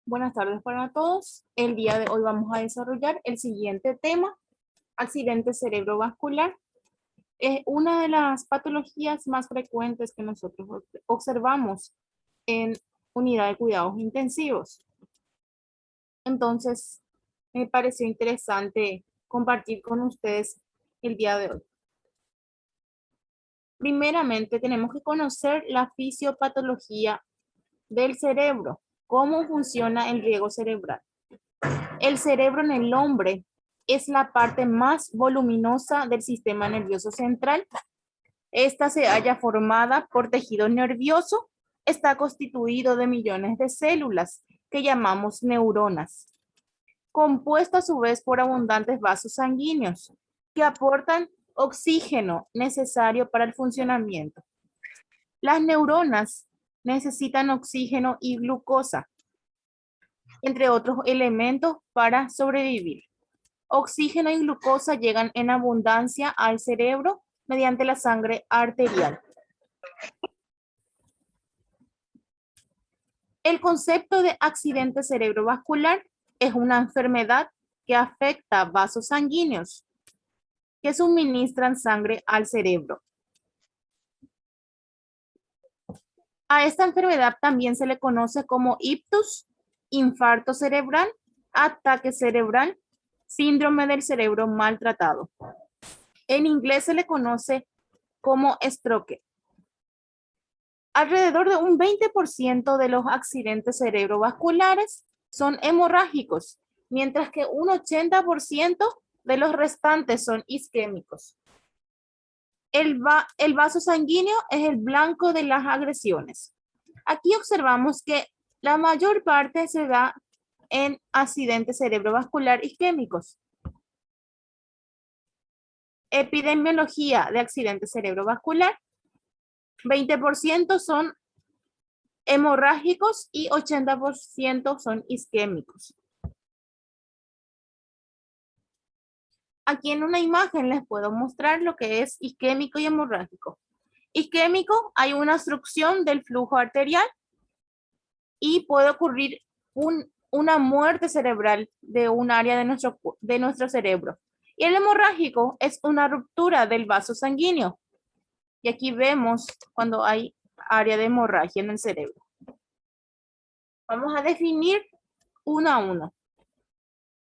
Buenas tardes para todos. El día de hoy vamos a desarrollar el siguiente tema, accidente cerebrovascular. Es una de las patologías más frecuentes que nosotros observamos en unidad de cuidados intensivos. Entonces, me pareció interesante compartir con ustedes el día de hoy. Primeramente, tenemos que conocer la fisiopatología del cerebro, cómo funciona el riego cerebral. El cerebro en el hombre es la parte más voluminosa del sistema nervioso central. Esta se halla formada por tejido nervioso. Está constituido de millones de células que llamamos neuronas, compuesto a su vez por abundantes vasos sanguíneos que aportan oxígeno necesario para el funcionamiento. Las neuronas necesitan oxígeno y glucosa, entre otros elementos, para sobrevivir. Oxígeno y glucosa llegan en abundancia al cerebro mediante la sangre arterial. El concepto de accidente cerebrovascular es una enfermedad que afecta vasos sanguíneos que suministran sangre al cerebro. A esta enfermedad también se le conoce como ictus, infarto cerebral, ataque cerebral, síndrome del cerebro maltratado. En inglés se le conoce como stroke. Alrededor de un 20% de los accidentes cerebrovasculares son hemorrágicos, mientras que un 80% de los restantes son isquémicos. El vaso sanguíneo es el blanco de las agresiones. Aquí observamos que la mayor parte se da en accidentes cerebrovascular isquémicos. Epidemiología de accidente cerebrovascular: 20% son hemorrágicos y 80% son isquémicos. Aquí en una imagen les puedo mostrar lo que es isquémico y hemorrágico. Isquémico, hay una obstrucción del flujo arterial y puede ocurrir una muerte cerebral de un área de nuestro cerebro. Y el hemorrágico es una ruptura del vaso sanguíneo. Y aquí vemos cuando hay área de hemorragia en el cerebro. Vamos a definir uno a uno.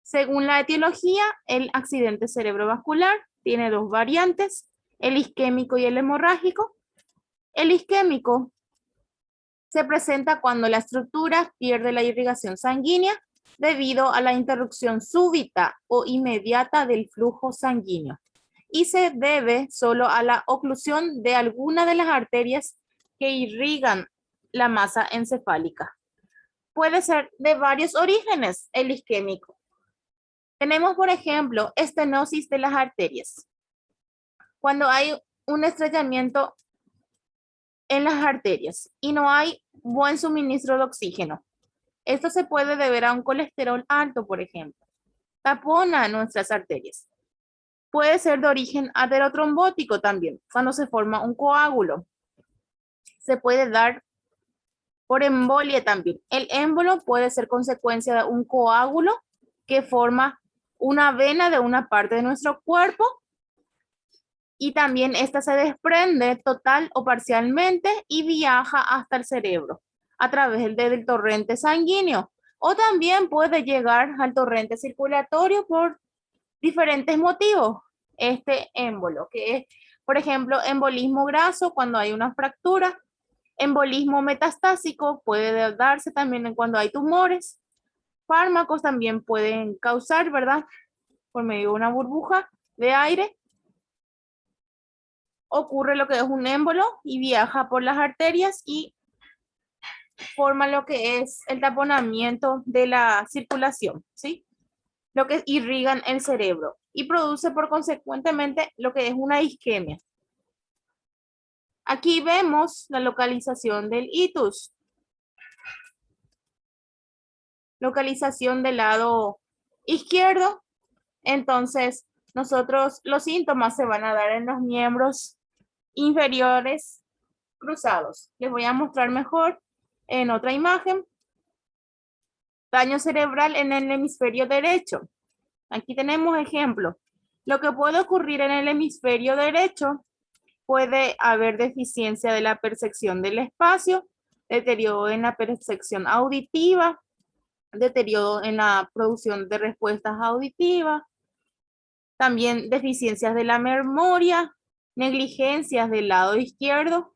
Según la etiología, el accidente cerebrovascular tiene dos variantes, el isquémico y el hemorrágico. El isquémico se presenta cuando la estructura pierde la irrigación sanguínea debido a la interrupción súbita o inmediata del flujo sanguíneo y se debe solo a la oclusión de alguna de las arterias que irrigan la masa encefálica. Puede ser de varios orígenes el isquémico. Tenemos, por ejemplo, estenosis de las arterias. Cuando hay un estrellamiento en las arterias y no hay buen suministro de oxígeno. Esto se puede deber a un colesterol alto, por ejemplo. Tapona nuestras arterias. Puede ser de origen aterotrombótico también, cuando se forma un coágulo. Se puede dar por embolia también. El émbolo puede ser consecuencia de un coágulo que forma una vena de una parte de nuestro cuerpo y también esta se desprende total o parcialmente y viaja hasta el cerebro a través del torrente sanguíneo. O también puede llegar al torrente circulatorio por diferentes motivos. Este émbolo, que es, por ejemplo, embolismo graso cuando hay una fractura, embolismo metastásico puede darse también cuando hay tumores. Fármacos también pueden causar, ¿verdad? Por medio de una burbuja de aire ocurre lo que es un émbolo y viaja por las arterias y forma lo que es el taponamiento de la circulación, ¿sí? Lo que irrigan el cerebro y produce por consecuentemente lo que es una isquemia. Aquí vemos la localización del ictus. Localización del lado izquierdo. Entonces, los síntomas se van a dar en los miembros inferiores cruzados. Les voy a mostrar mejor en otra imagen. Daño cerebral en el hemisferio derecho. Aquí tenemos ejemplos. Lo que puede ocurrir en el hemisferio derecho: puede haber deficiencia de la percepción del espacio, deterioro en la percepción auditiva, deterioro en la producción de respuestas auditivas, también deficiencias de la memoria, negligencias del lado izquierdo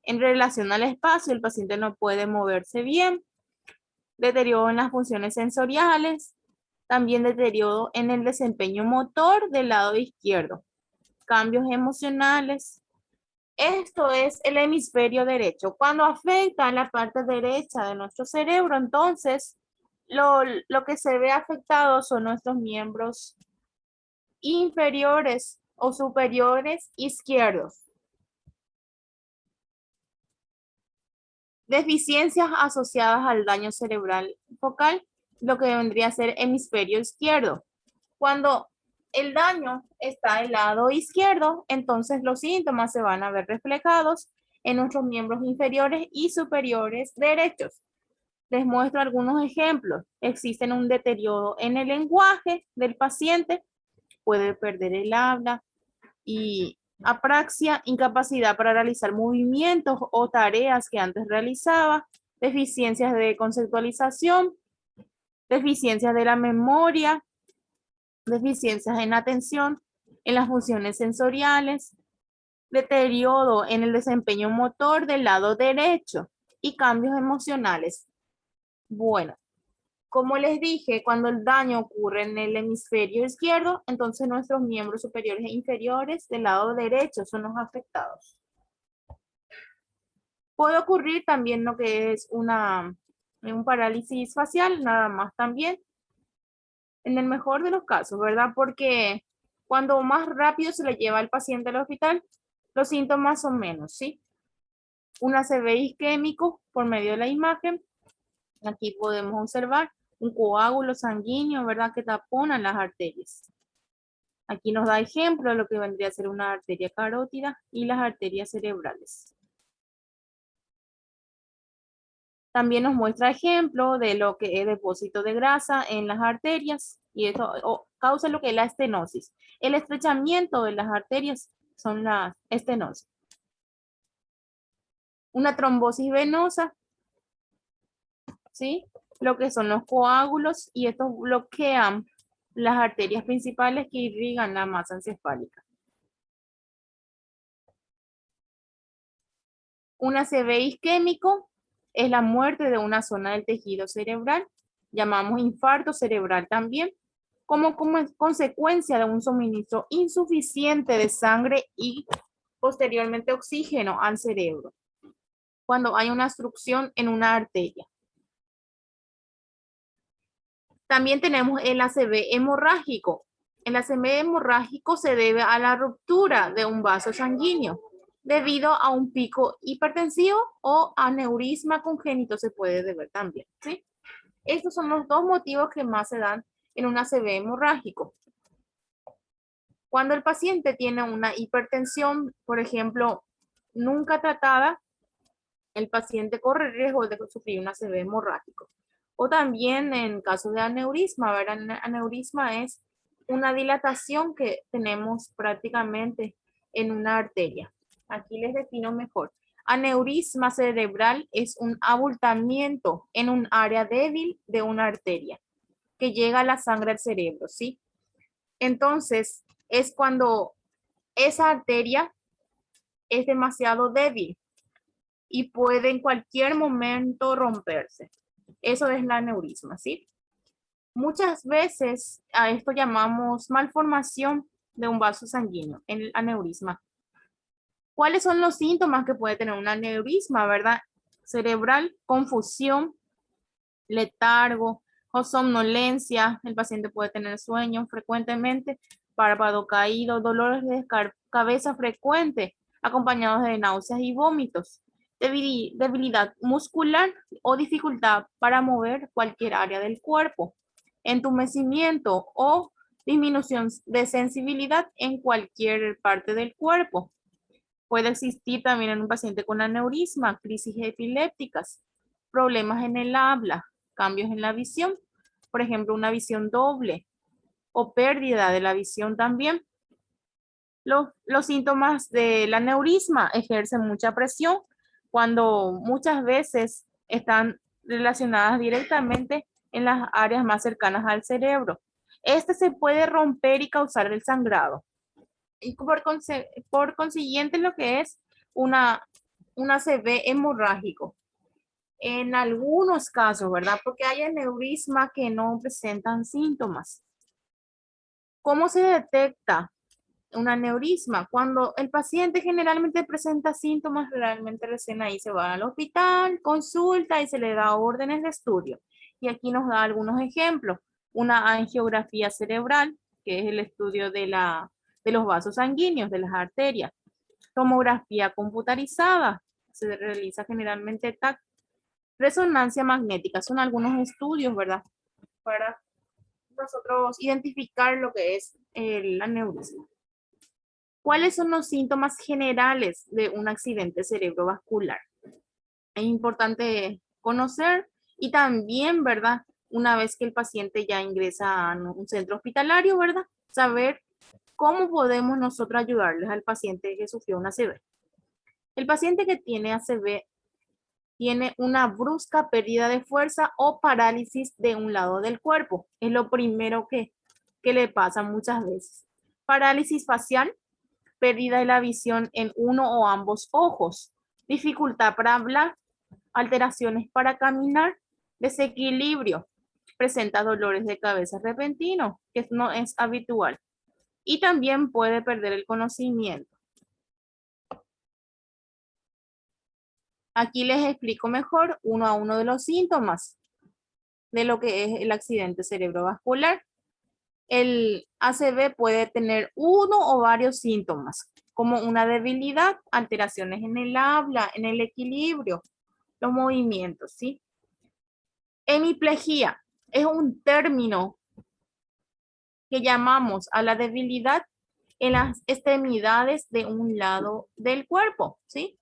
en relación al espacio, el paciente no puede moverse bien, deterioro en las funciones sensoriales, también deterioro en el desempeño motor del lado izquierdo, cambios emocionales. Esto es el hemisferio derecho. Cuando afecta a la parte derecha de nuestro cerebro, entonces lo que se ve afectado son nuestros miembros inferiores o superiores izquierdos. Deficiencias asociadas al daño cerebral focal, lo que vendría a ser hemisferio izquierdo. Cuando el daño está del lado izquierdo, entonces los síntomas se van a ver reflejados en nuestros miembros inferiores y superiores derechos. Les muestro algunos ejemplos. Existen un deterioro en el lenguaje del paciente, puede perder el habla y apraxia, incapacidad para realizar movimientos o tareas que antes realizaba, deficiencias de conceptualización, deficiencias de la memoria, deficiencias en atención, en las funciones sensoriales, deterioro en el desempeño motor del lado derecho y cambios emocionales. Bueno, como les dije, cuando el daño ocurre en el hemisferio izquierdo, entonces nuestros miembros superiores e inferiores del lado derecho son los afectados. Puede ocurrir también lo que es un parálisis facial, nada más también, en el mejor de los casos, ¿verdad? Porque cuando más rápido se le lleva al paciente al hospital, los síntomas son menos, ¿sí? Un ACV isquémico por medio de la imagen. Aquí podemos observar un coágulo sanguíneo, ¿verdad? Que tapona las arterias. Aquí nos da ejemplo de lo que vendría a ser una arteria carótida y las arterias cerebrales. También nos muestra ejemplo de lo que es depósito de grasa en las arterias y eso causa lo que es la estenosis. El estrechamiento de las arterias son las estenosis. Una trombosis venosa, ¿sí? Lo que son los coágulos y estos bloquean las arterias principales que irrigan la masa encefálica. Un ACV isquémico es la muerte de una zona del tejido cerebral, llamamos infarto cerebral también, como consecuencia de un suministro insuficiente de sangre y posteriormente oxígeno al cerebro, cuando hay una obstrucción en una arteria. También tenemos el ACV hemorrágico. El ACV hemorrágico se debe a la ruptura de un vaso sanguíneo debido a un pico hipertensivo o aneurisma congénito se puede deber también, ¿sí? Estos son los dos motivos que más se dan en un ACV hemorrágico. Cuando el paciente tiene una hipertensión, por ejemplo, nunca tratada, el paciente corre riesgo de sufrir un ACV hemorrágico. O también en caso de aneurisma, ¿verdad? Aneurisma es una dilatación que tenemos prácticamente en una arteria. Aquí les defino mejor. Aneurisma cerebral es un abultamiento en un área débil de una arteria que llega a la sangre al cerebro, ¿sí? Entonces, es cuando esa arteria es demasiado débil y puede en cualquier momento romperse. Eso es la aneurisma, ¿sí? Muchas veces a esto llamamos malformación de un vaso sanguíneo, el aneurisma. ¿Cuáles son los síntomas que puede tener un aneurisma, verdad? Cerebral, confusión, letargo o somnolencia. El paciente puede tener sueño frecuentemente, párpado caído, dolores de cabeza frecuente, acompañados de náuseas y vómitos, debilidad muscular o dificultad para mover cualquier área del cuerpo, entumecimiento o disminución de sensibilidad en cualquier parte del cuerpo. Puede existir también en un paciente con aneurisma, crisis epilépticas, problemas en el habla, cambios en la visión, por ejemplo, una visión doble o pérdida de la visión también. Los síntomas del aneurisma ejercen mucha presión cuando muchas veces están relacionadas directamente en las áreas más cercanas al cerebro. Este se puede romper y causar el sangrado. Y por consiguiente, lo que es una ACV hemorrágico. En algunos casos, ¿verdad? Porque hay aneurisma que no presentan síntomas. ¿Cómo se detecta un aneurisma? Cuando el paciente generalmente presenta síntomas, realmente recién ahí se va al hospital, consulta y se le da órdenes de estudio. Y aquí nos da algunos ejemplos. Una angiografía cerebral, que es el estudio de los vasos sanguíneos, de las arterias. Tomografía computarizada, se realiza generalmente TAC. Resonancia magnética, son algunos estudios, ¿verdad? Para nosotros identificar lo que es el aneurisma. ¿Cuáles son los síntomas generales de un accidente cerebrovascular? Es importante conocer y también, ¿verdad? Una vez que el paciente ya ingresa a un centro hospitalario, ¿verdad? Saber cómo podemos nosotros ayudarles al paciente que sufrió una ACV. El paciente que tiene ACV tiene una brusca pérdida de fuerza o parálisis de un lado del cuerpo. Es lo primero que le pasa muchas veces. Parálisis facial, pérdida de la visión en uno o ambos ojos, dificultad para hablar, alteraciones para caminar, desequilibrio, presenta dolores de cabeza repentinos, que no es habitual, y también puede perder el conocimiento. Aquí les explico mejor uno a uno de los síntomas de lo que es el accidente cerebrovascular. El ACV puede tener uno o varios síntomas, como una debilidad, alteraciones en el habla, en el equilibrio, los movimientos, ¿sí? Hemiplegia es un término que llamamos a la debilidad en las extremidades de un lado del cuerpo, ¿sí?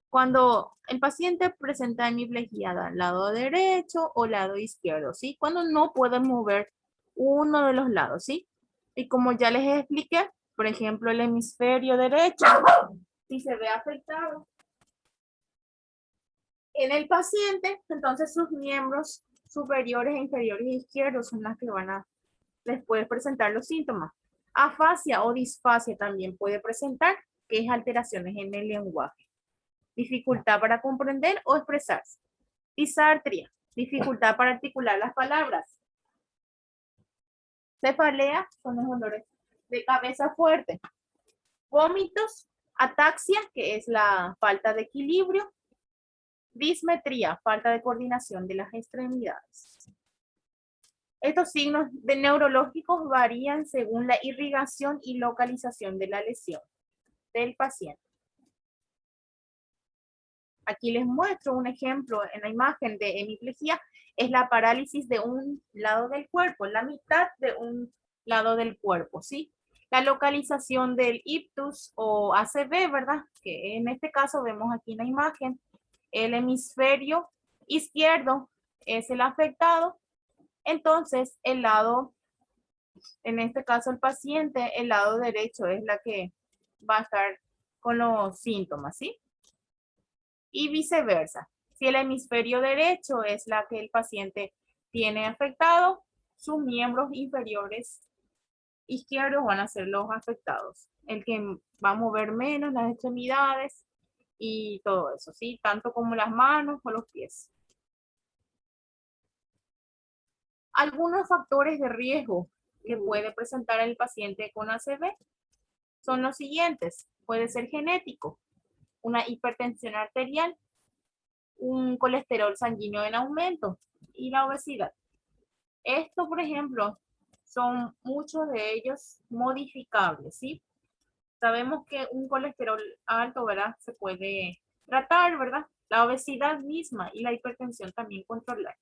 Cuando el paciente presenta hemiplegia del lado derecho o lado izquierdo, ¿sí? Cuando no puede mover uno de los lados, ¿sí? Y como ya les expliqué, por ejemplo, el hemisferio derecho, si se ve afectado en el paciente, entonces sus miembros superiores e inferiores izquierdos son las que van a después presentar los síntomas. Afasia o disfasia también puede presentar, que es alteraciones en el lenguaje. Dificultad para comprender o expresarse. Disartria, dificultad para articular las palabras. Cefalea son los dolores de cabeza fuerte. Vómitos, ataxia, que es la falta de equilibrio. Dismetría, falta de coordinación de las extremidades. Estos signos neurológicos varían según la irrigación y localización de la lesión del paciente. Aquí les muestro un ejemplo en la imagen de hemiplegia. Es la parálisis de un lado del cuerpo, la mitad de un lado del cuerpo, ¿sí? La localización del ictus o ACV, ¿verdad? Que en este caso vemos aquí en la imagen, el hemisferio izquierdo es el afectado. Entonces, el lado, en este caso el paciente, el lado derecho es la que va a estar con los síntomas, ¿sí? Y viceversa. Si el hemisferio derecho es la que el paciente tiene afectado, sus miembros inferiores izquierdos van a ser los afectados. El que va a mover menos las extremidades y todo eso, ¿sí? Tanto como las manos o los pies. Algunos factores de riesgo que puede presentar el paciente con ACV son los siguientes. Puede ser genético, una hipertensión arterial, un colesterol sanguíneo en aumento y la obesidad. Esto, por ejemplo, son muchos de ellos modificables, ¿sí? Sabemos que un colesterol alto, ¿verdad? Se puede tratar, ¿verdad? La obesidad misma y la hipertensión también controlar.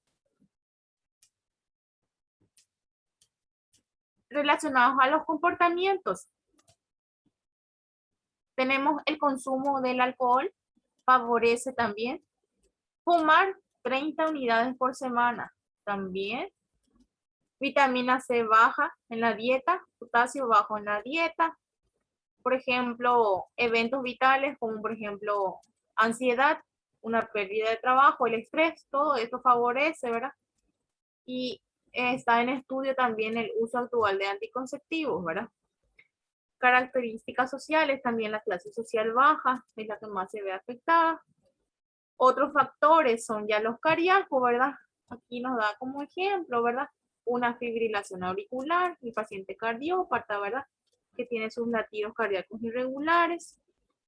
Relacionados a los comportamientos, tenemos el consumo del alcohol, favorece también. Fumar 30 unidades por semana. también. Vitamina C baja en la dieta, potasio bajo en la dieta. Por ejemplo, eventos vitales como por ejemplo ansiedad, una pérdida de trabajo, el estrés, todo esto favorece, ¿verdad? Y está en estudio también el uso actual de anticonceptivos, ¿verdad? Características sociales, también la clase social baja es la que más se ve afectada. Otros factores son ya los cardíacos, ¿verdad? Aquí nos da como ejemplo, ¿verdad? Una fibrilación auricular, el paciente cardiópata, ¿verdad? Que tiene sus latidos cardíacos irregulares,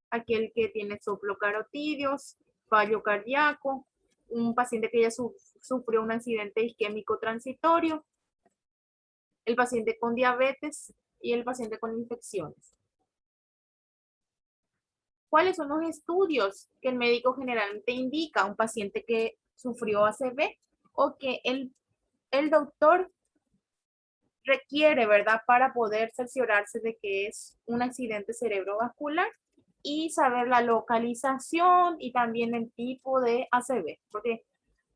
aquel que tiene soplo carotidios, fallo cardíaco, un paciente que ya sufrió un accidente isquémico transitorio, el paciente con diabetes y el paciente con infecciones. ¿Cuáles son los estudios que el médico generalmente indica a un paciente que sufrió ACV o que el doctor requiere, ¿verdad? Para poder cerciorarse de que es un accidente cerebrovascular y saber la localización y también el tipo de ACV. Porque,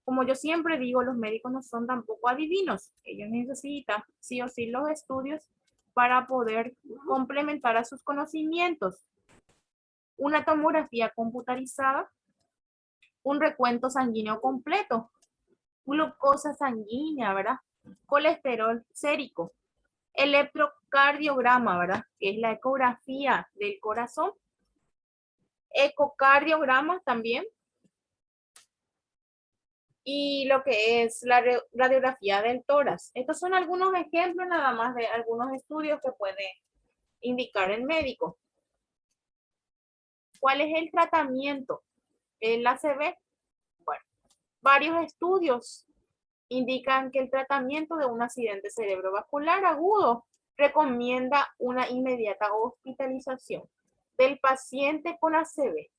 como yo siempre digo, los médicos no son tampoco adivinos. Ellos necesitan sí o sí los estudios para poder complementar a sus conocimientos. Una tomografía computarizada, un recuento sanguíneo completo, glucosa sanguínea, ¿verdad? Colesterol sérico, electrocardiograma, ¿verdad? Que es la ecografía del corazón, ecocardiograma también, y lo que es la radiografía del tórax. Estos son algunos ejemplos nada más de algunos estudios que puede indicar el médico. ¿Cuál es el tratamiento del ACV? Bueno, varios estudios indican que el tratamiento de un accidente cerebrovascular agudo recomienda una inmediata hospitalización del paciente con ACV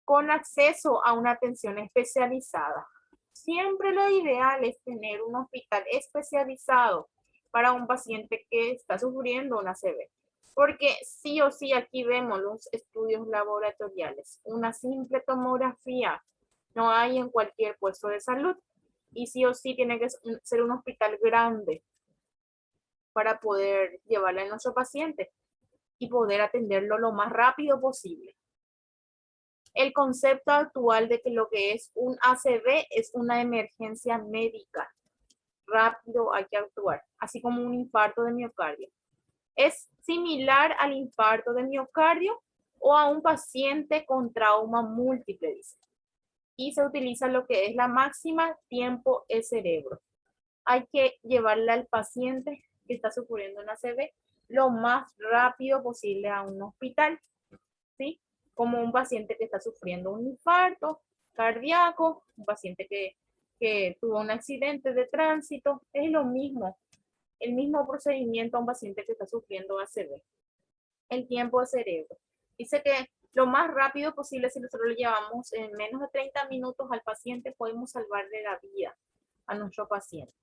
con acceso a una atención especializada. Siempre lo ideal es tener un hospital especializado para un paciente que está sufriendo un ACV. Porque sí o sí aquí vemos los estudios laboratoriales. Una simple tomografía no hay en cualquier puesto de salud. Y sí o sí tiene que ser un hospital grande para poder llevarle a nuestro paciente y poder atenderlo lo más rápido posible. El concepto actual de que lo que es un ACV es una emergencia médica. Rápido hay que actuar, así como un infarto de miocardio. Es similar al infarto de miocardio o a un paciente con trauma múltiple, dice. Y se utiliza lo que es la máxima tiempo es cerebro. Hay que llevarle al paciente que está sufriendo un ACV lo más rápido posible a un hospital, ¿sí? Como un paciente que está sufriendo un infarto cardíaco, un paciente que tuvo un accidente de tránsito, es lo mismo, el mismo procedimiento a un paciente que está sufriendo ACV. El tiempo de cerebro. Dice que lo más rápido posible, si nosotros lo llevamos en menos de 30 minutos al paciente, podemos salvarle la vida a nuestro paciente.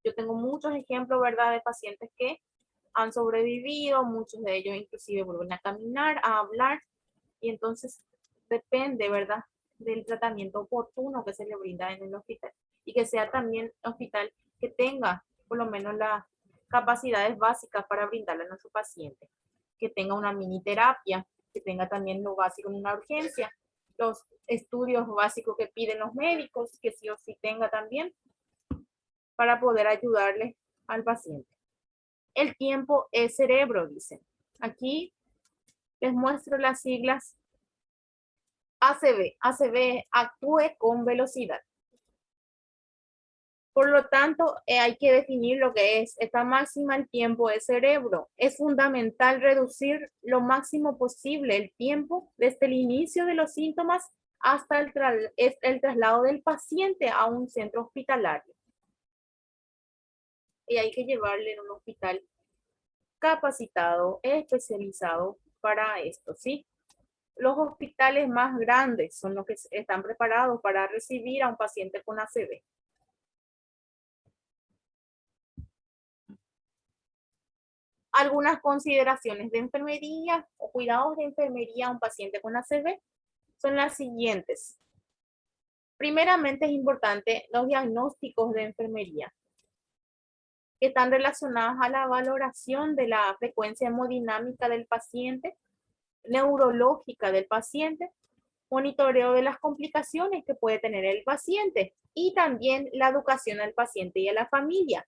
Yo tengo muchos ejemplos, ¿verdad?, de pacientes que han sobrevivido, muchos de ellos inclusive vuelven a caminar, a hablar, y entonces depende, ¿verdad?, del tratamiento oportuno que se le brinda en el hospital y que sea también un hospital que tenga por lo menos las capacidades básicas para brindarle a nuestro paciente, que tenga una mini terapia, que tenga también lo básico en una urgencia, los estudios básicos que piden los médicos, que sí o sí tenga también para poder ayudarle al paciente. El tiempo es cerebro, dicen. Aquí les muestro las siglas ACV. ACV, actúe con velocidad. Por lo tanto, hay que definir lo que es esta máxima, el tiempo de cerebro. Es fundamental reducir lo máximo posible el tiempo desde el inicio de los síntomas hasta el traslado del paciente a un centro hospitalario. Y hay que llevarle a un hospital capacitado, especializado para esto, ¿sí? Los hospitales más grandes son los que están preparados para recibir a un paciente con ACV. Algunas consideraciones de enfermería o cuidados de enfermería a un paciente con ACV son las siguientes. Primeramente es importante los diagnósticos de enfermería, que están relacionados a la valoración de la frecuencia hemodinámica del paciente, neurológica del paciente, monitoreo de las complicaciones que puede tener el paciente y también la educación al paciente y a la familia.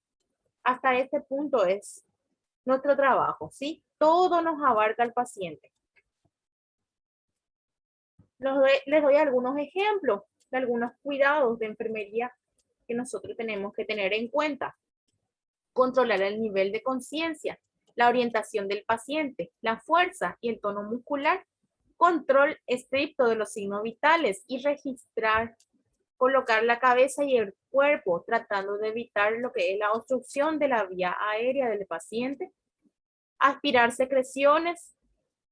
Hasta este punto es nuestro trabajo, ¿sí? Todo nos abarca al paciente. Les doy algunos ejemplos de algunos cuidados de enfermería que nosotros tenemos que tener en cuenta. Controlar el nivel de conciencia, la orientación del paciente, la fuerza y el tono muscular, control estricto de los signos vitales y registrar, colocar la cabeza y el cuerpo tratando de evitar lo que es la obstrucción de la vía aérea del paciente, aspirar secreciones,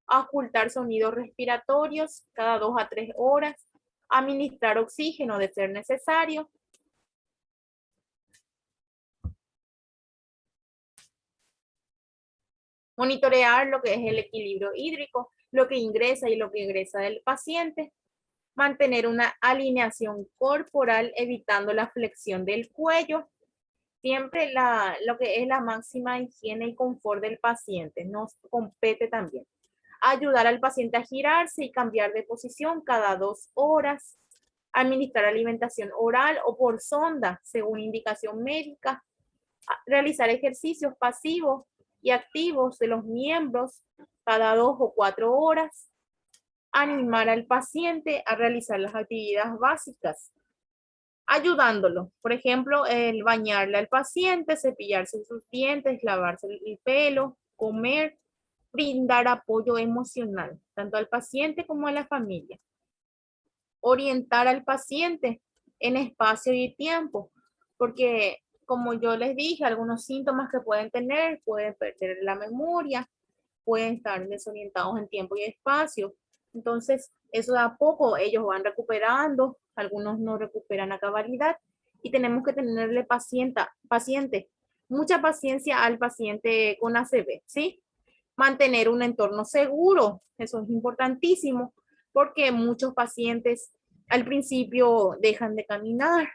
ocultar sonidos respiratorios cada 2 a 3 horas, administrar oxígeno de ser necesario, monitorear lo que es el equilibrio hídrico, lo que ingresa y lo que egresa del paciente, mantener una alineación corporal evitando la flexión del cuello, siempre lo que es la máxima higiene y confort del paciente nos compete también. Ayudar al paciente a girarse y cambiar de posición cada 2 horas, administrar alimentación oral o por sonda según indicación médica, realizar ejercicios pasivos y activos de los miembros cada 2 o 4 horas, animar al paciente a realizar las actividades básicas, ayudándolo. Por ejemplo, el bañarle al paciente, cepillarse sus dientes, lavarse el pelo, comer, brindar apoyo emocional, tanto al paciente como a la familia. Orientar al paciente en espacio y tiempo, porque como yo les dije, algunos síntomas que pueden perder la memoria, pueden estar desorientados en tiempo y espacio. Entonces, eso de a poco ellos van recuperando, algunos no recuperan a cabalidad y tenemos que tenerle paciente, mucha paciencia al paciente con ACV, ¿sí? Mantener un entorno seguro, eso es importantísimo, porque muchos pacientes al principio dejan de caminar,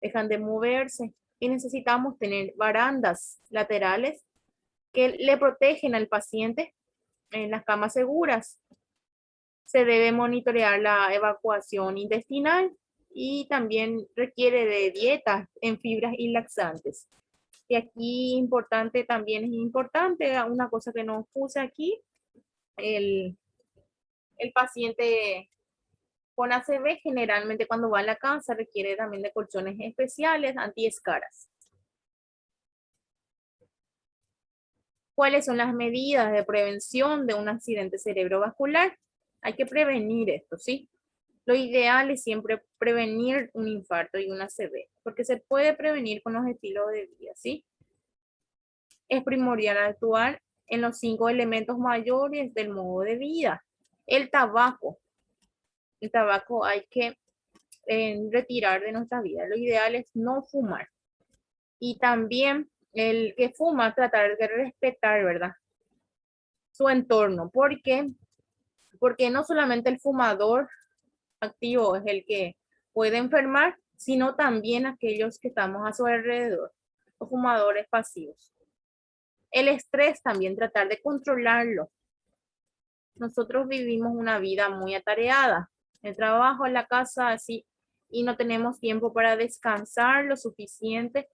dejan de moverse y necesitamos tener barandas laterales que le protegen al paciente en las camas seguras. Se debe monitorear la evacuación intestinal y también requiere de dieta en fibras y laxantes. Y aquí importante también es importante, una cosa que no puse aquí, el, el paciente con ACV generalmente cuando va a la casa requiere también de colchones especiales antiescaras. ¿Cuáles son las medidas de prevención de un accidente cerebrovascular? Hay que prevenir esto, ¿sí? Lo ideal es siempre prevenir un infarto y una ACV, porque se puede prevenir con los estilos de vida, ¿sí? Es primordial actuar en los 5 elementos mayores del modo de vida. El tabaco. El tabaco hay que retirar de nuestra vida. Lo ideal es no fumar. Y también el que fuma, tratar de respetar, ¿verdad? Su entorno. ¿Por qué? Porque no solamente el fumador activo es el que puede enfermar, sino también aquellos que estamos a su alrededor, los fumadores pasivos. El estrés también, tratar de controlarlo. Nosotros vivimos una vida muy atareada, el trabajo, la casa, así, y no tenemos tiempo para descansar lo suficiente.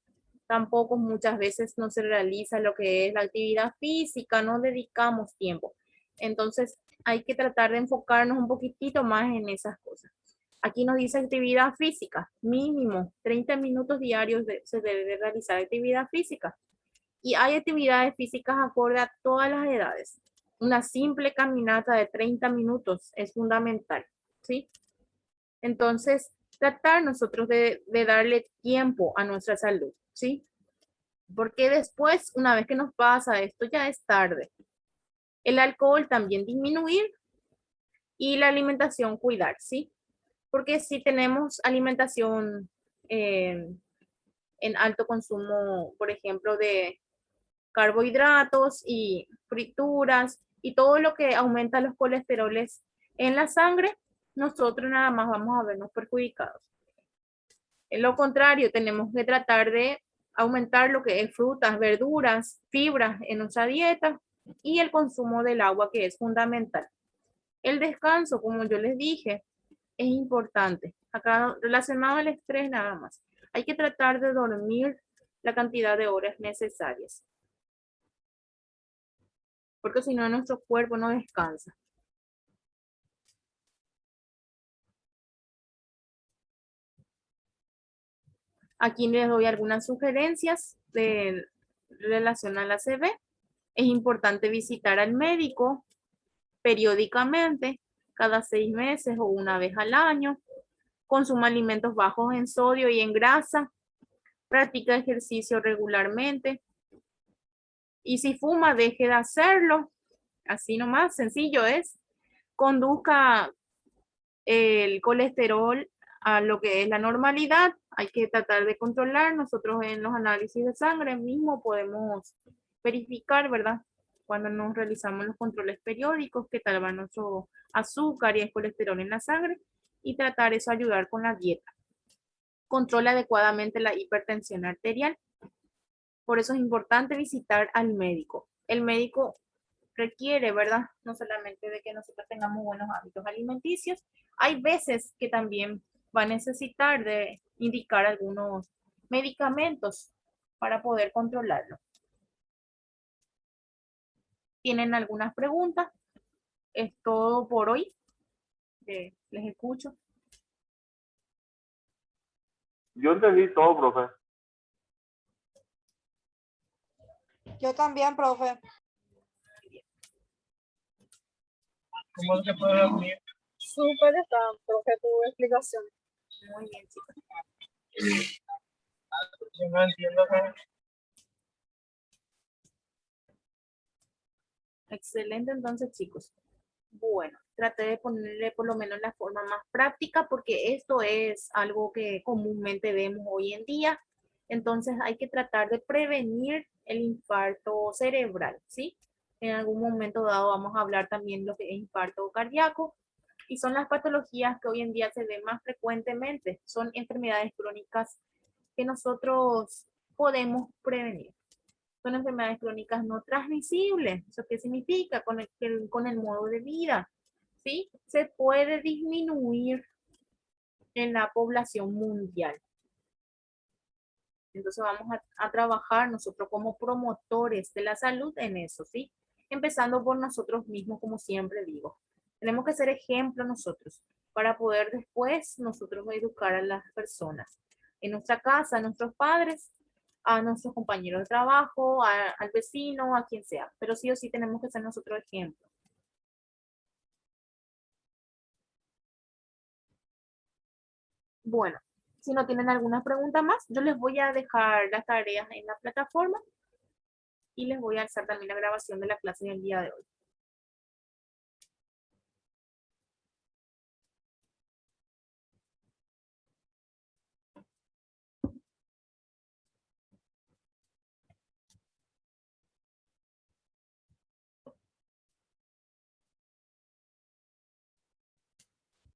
Tampoco muchas veces no se realiza lo que es la actividad física, no dedicamos tiempo. Entonces hay que tratar de enfocarnos un poquitito más en esas cosas. Aquí nos dice actividad física, mínimo 30 minutos diarios se debe realizar actividad física. Y hay actividades físicas acorde a todas las edades. Una simple caminata de 30 minutos es fundamental, ¿sí? Entonces, tratar nosotros de darle tiempo a nuestra salud, ¿sí? Porque después, una vez que nos pasa esto, ya es tarde. El alcohol también disminuir y la alimentación cuidar, ¿sí? Porque si tenemos alimentación en alto consumo, por ejemplo, de carbohidratos y frituras y todo lo que aumenta los colesteroles en la sangre, nosotros nada más vamos a vernos perjudicados. En lo contrario, tenemos que tratar de aumentar lo que es frutas, verduras, fibras en nuestra dieta y el consumo del agua, que es fundamental. El descanso, como yo les dije, es importante. Acá relacionado al estrés nada más. Hay que tratar de dormir la cantidad de horas necesarias, porque si no nuestro cuerpo no descansa. Aquí les doy algunas sugerencias de relación a la CB. Es importante visitar al médico periódicamente, cada 6 meses o una vez al año. Consuma alimentos bajos en sodio y en grasa. Practica ejercicio regularmente. Y si fuma, deje de hacerlo. Así nomás, sencillo es. Conduzca el colesterol a lo que es la normalidad. Hay que tratar de controlar. Nosotros en los análisis de sangre mismo podemos verificar, ¿verdad? Cuando nos realizamos los controles periódicos, qué tal va nuestro azúcar y el colesterol en la sangre y tratar eso ayudar con la dieta. Controla adecuadamente la hipertensión arterial. Por eso es importante visitar al médico. El médico requiere, ¿verdad? No solamente de que nosotros tengamos buenos hábitos alimenticios, hay veces que también va a necesitar de indicar algunos medicamentos para poder controlarlo. ¿Tienen algunas preguntas? Es todo por hoy. Les escucho. Yo entendí todo, profe. Yo también, profe. ¿Cómo se puede dormir? Súper está, profe, tu explicación. Muy bien, chicos. Yo no entiendo que Excelente, entonces, chicos. Bueno, traté de ponerle por lo menos la forma más práctica porque esto es algo que comúnmente vemos hoy en día. Entonces hay que tratar de prevenir el infarto cerebral, ¿sí? En algún momento dado vamos a hablar también de lo que es infarto cardíaco y son las patologías que hoy en día se ven más frecuentemente. Son enfermedades crónicas que nosotros podemos prevenir. Son enfermedades crónicas no transmisibles. ¿Eso qué significa? Con el modo de vida, ¿sí? Se puede disminuir en la población mundial. Entonces vamos a trabajar nosotros como promotores de la salud en eso, ¿sí? Empezando por nosotros mismos, como siempre digo. Tenemos que ser ejemplo nosotros para poder después nosotros educar a las personas. En nuestra casa, a nuestros padres, a nuestros compañeros de trabajo, al vecino, a quien sea. Pero sí o sí tenemos que ser nosotros ejemplo. Bueno, si no tienen alguna pregunta más, yo les voy a dejar las tareas en la plataforma y les voy a alzar también la grabación de la clase del día de hoy.